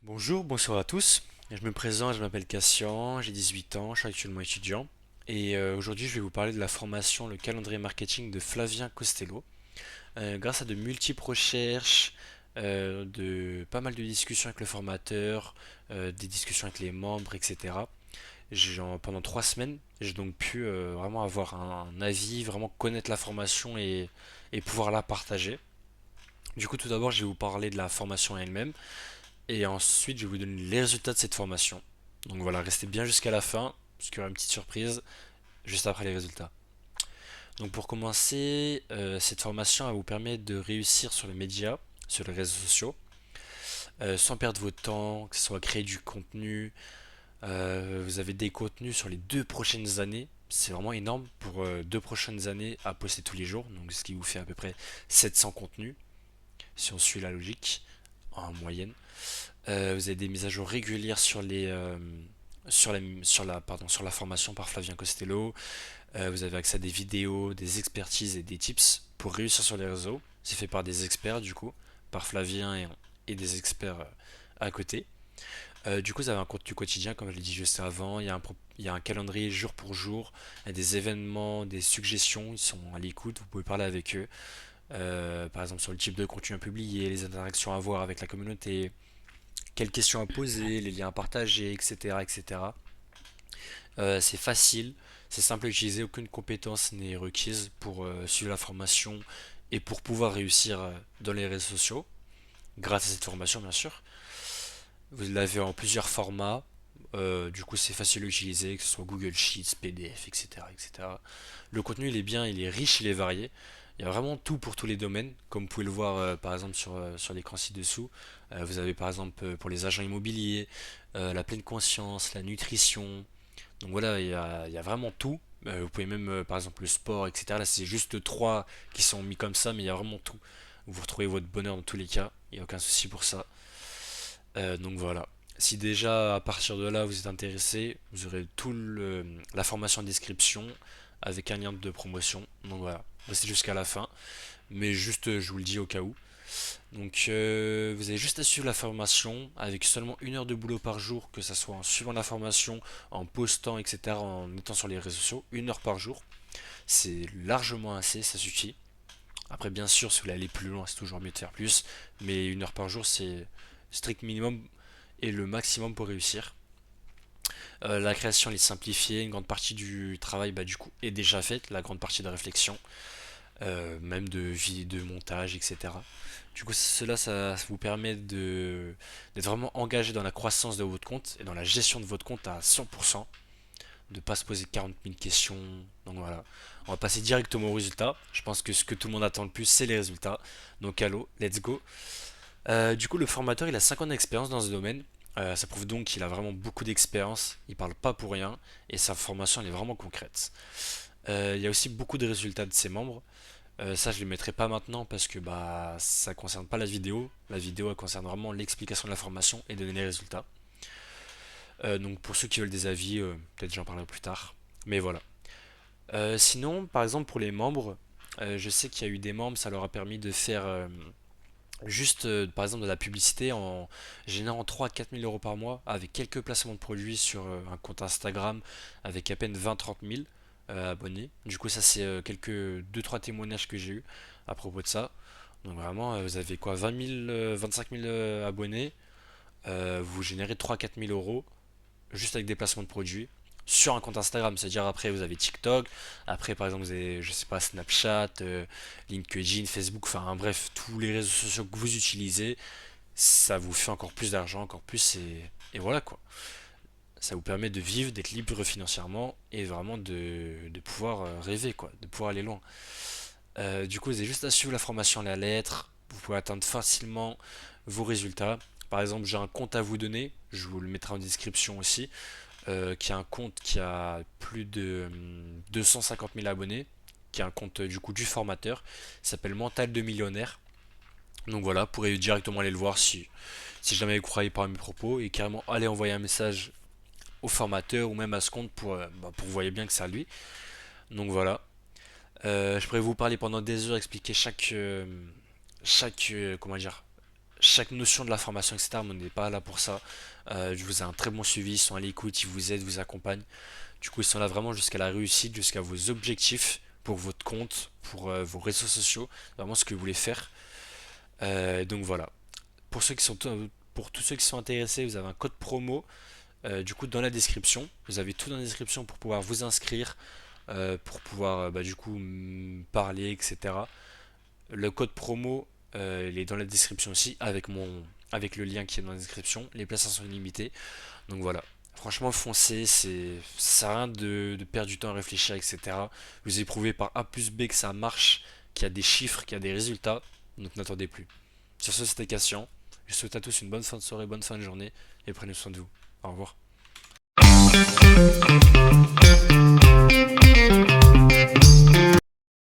Bonjour, bonsoir à tous. Je me présente, je m'appelle Cassian, j'ai 18 ans, je suis actuellement étudiant. Et aujourd'hui, je vais vous parler de la formation Le calendrier marketing de Flavien Costello. Grâce à de multiples recherches, de pas mal de discussions avec le formateur, des discussions avec les membres, etc. Pendant 3 semaines, j'ai donc pu vraiment avoir un avis, vraiment connaître la formation et pouvoir la partager. Du coup, tout d'abord, je vais vous parler de la formation elle-même. Et ensuite, je vais vous donner les résultats de cette formation. Donc voilà, restez bien jusqu'à la fin, parce qu'il y aura une petite surprise juste après les résultats. Donc pour commencer, cette formation va vous permettre de réussir sur les médias, sur les réseaux sociaux, sans perdre votre temps, que ce soit créer du contenu. Vous avez des contenus sur les 2 prochaines années. C'est vraiment énorme pour 2 prochaines années à poster tous les jours. Donc ce qui vous fait à peu près 700 contenus, si on suit la logique, en moyenne. Vous avez des mises à jour régulières sur la formation par Flavien Costello. Vous avez accès à des vidéos, des expertises et des tips pour réussir sur les réseaux. C'est fait par des experts du coup, par Flavien et des experts à côté. Du coup, vous avez un contenu quotidien, comme je l'ai dit juste avant. Il y a un calendrier jour pour jour, il y a des événements, des suggestions. Ils sont à l'écoute, vous pouvez parler avec eux. Par exemple, sur le type de contenu à publier, les interactions à avoir avec la communauté, quelles questions à poser, les liens à partager, etc. etc. C'est facile, c'est simple à utiliser, aucune compétence n'est requise pour suivre la formation et pour pouvoir réussir dans les réseaux sociaux, grâce à cette formation bien sûr. Vous l'avez en plusieurs formats, du coup c'est facile à utiliser, que ce soit Google Sheets, PDF, etc. etc. Le contenu il est bien, il est riche, il est varié. Il y a vraiment tout pour tous les domaines, comme vous pouvez le voir par exemple sur l'écran ci-dessous. Vous avez par exemple pour les agents immobiliers, la pleine conscience, la nutrition. Donc voilà, il y a vraiment tout. Vous pouvez même par exemple le sport, etc. Là c'est juste trois qui sont mis comme ça, mais il y a vraiment tout. Vous retrouvez votre bonheur dans tous les cas, il n'y a aucun souci pour ça. Donc voilà. Si déjà à partir de là vous êtes intéressé, vous aurez la formation en description avec un lien de promotion. Donc voilà, restez jusqu'à la fin. Mais juste, je vous le dis au cas où. Donc vous avez juste à suivre la formation avec seulement 1 heure de boulot par jour, que ce soit en suivant la formation, en postant, etc., en étant sur les réseaux sociaux, 1 heure par jour. C'est largement assez, ça suffit. Après, bien sûr, si vous voulez aller plus loin, c'est toujours mieux de faire plus. Mais 1 heure par jour, c'est strict minimum et le maximum pour réussir. La création elle est simplifiée, une grande partie du travail bah, du coup est déjà faite, la grande partie de réflexion, même de montage, etc. Du coup, cela, ça vous permet d'être vraiment engagé dans la croissance de votre compte et dans la gestion de votre compte à 100%, de ne pas se poser 40 000 questions. Donc voilà, on va passer directement aux résultats. Je pense que ce que tout le monde attend le plus, c'est les résultats. Donc allô, let's go. Du coup, le formateur, il a 5 ans d'expérience dans ce domaine. Ça prouve donc qu'il a vraiment beaucoup d'expérience. Il parle pas pour rien et sa formation, elle est vraiment concrète. Il y a aussi beaucoup de résultats de ses membres. Ça, je ne les mettrai pas maintenant parce que bah ça concerne pas la vidéo. La vidéo, elle concerne vraiment l'explication de la formation et donner les résultats. Donc pour ceux qui veulent des avis, peut-être j'en parlerai plus tard. Mais voilà. Sinon, par exemple pour les membres, je sais qu'il y a eu des membres, ça leur a permis de faire juste par exemple de la publicité en générant 3 à 4 000 euros par mois avec quelques placements de produits sur un compte Instagram avec à peine 20-30 000 abonnés. Du coup, ça c'est quelques deux trois témoignages que j'ai eu à propos de ça. Donc vraiment, vous avez quoi, 20 000, 25 000 abonnés, vous générez 3 à 4 000 euros juste avec des placements de produits sur un compte Instagram. C'est-à-dire après vous avez TikTok, après par exemple vous avez je sais pas Snapchat, LinkedIn, Facebook, enfin bref tous les réseaux sociaux que vous utilisez, ça vous fait encore plus d'argent, encore plus et voilà quoi. Ça vous permet de vivre, d'être libre financièrement et vraiment de pouvoir rêver quoi, de pouvoir aller loin. Du coup vous avez juste à suivre la formation à la lettre, vous pouvez atteindre facilement vos résultats. Par exemple j'ai un compte à vous donner, je vous le mettrai en description aussi qui a un compte qui a plus de 250 000 abonnés, qui est un compte du coup du formateur, il s'appelle Mental de Millionnaire. Donc voilà, vous pourrez directement aller le voir si jamais vous croyez par mes propos et carrément aller envoyer un message au formateur ou même à ce compte pour que vous voyez bien que c'est à lui. Donc voilà. Je pourrais vous parler pendant des heures, expliquer comment dire, chaque notion de la formation, etc. Mais on n'est pas là pour ça. Je vous ai un très bon suivi, ils sont à l'écoute, ils vous aident, vous accompagnent. Du coup, ils sont là vraiment jusqu'à la réussite, jusqu'à vos objectifs pour votre compte, pour vos réseaux sociaux, vraiment ce que vous voulez faire. Donc voilà. Pour ceux qui sont, pour tous ceux qui sont intéressés, vous avez un code promo. Du coup, dans la description, vous avez tout dans la description pour pouvoir vous inscrire, pour pouvoir du coup parler, etc. Le code promo, il est dans la description aussi, avec le lien qui est dans la description. Les places sont limitées. Donc voilà. Franchement, foncez, ça sert à rien de perdre du temps à réfléchir, etc. Vous avez prouvé par A plus B que ça marche, qu'il y a des chiffres, qu'il y a des résultats. Donc n'attendez plus. Sur ce, c'était Cassian. Je vous souhaite à tous une bonne fin de soirée, bonne fin de journée et prenez soin de vous. Au revoir.